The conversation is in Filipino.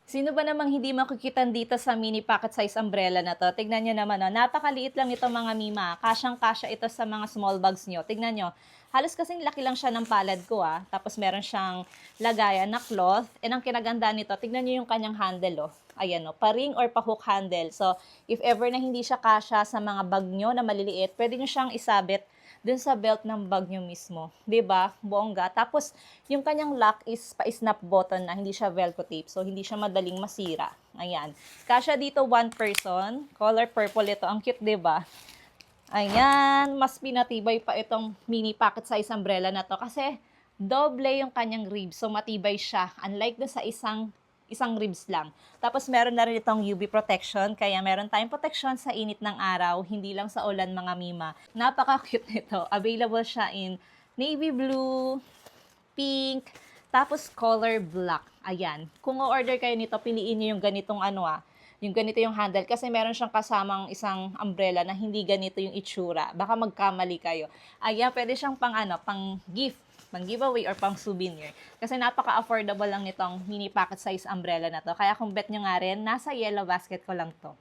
Sino ba namang hindi makukitan dito sa mini pocket size umbrella na 'to? Tignan niyo naman, oh, napakaliit lang nito mga mima, kasyang-kasya ito sa mga small bags niyo. Tignan niyo, halos kasing laki lang siya ng palad ko, tapos meron siyang lagayan na cloth, and ang kinagandaan nito, tignan niyo yung kanyang handle, oh. Ayan, oh, pa-ring or pa-hook handle. So, if ever na hindi siya kasya sa mga bag niyo na maliliit, pwede niyo siyang isabit dun sa belt ng bag nyo mismo. 'Di ba? Bongga. Tapos, yung kanyang lock is pa-snap button na, hindi siya velcro tape. So, hindi siya madaling masira. Ayan. Kasya dito one person. Color purple ito. Ang cute, 'di ba? Ayan. Mas pinatibay pa itong mini pocket size umbrella na to kasi doble yung kanyang ribs. So, matibay siya. Unlike dun sa isang ribs lang. Tapos meron na rin itong UV protection, kaya meron tayong protection sa init ng araw, hindi lang sa ulan mga mima. Napaka-cute nito. Available siya in navy blue, pink, tapos color black. Ayan. Kung o-order kayo nito, piliin niyo yung ganitong yung ganito yung handle kasi meron siyang kasamang isang umbrella na hindi ganito yung itsura. Baka magkamali kayo. Ayan, pwede siyang pang gift, pang giveaway or pang souvenir. Kasi napaka-affordable lang nitong mini pocket size umbrella na to. Kaya kung bet nyo nga rin, nasa yellow basket ko lang to.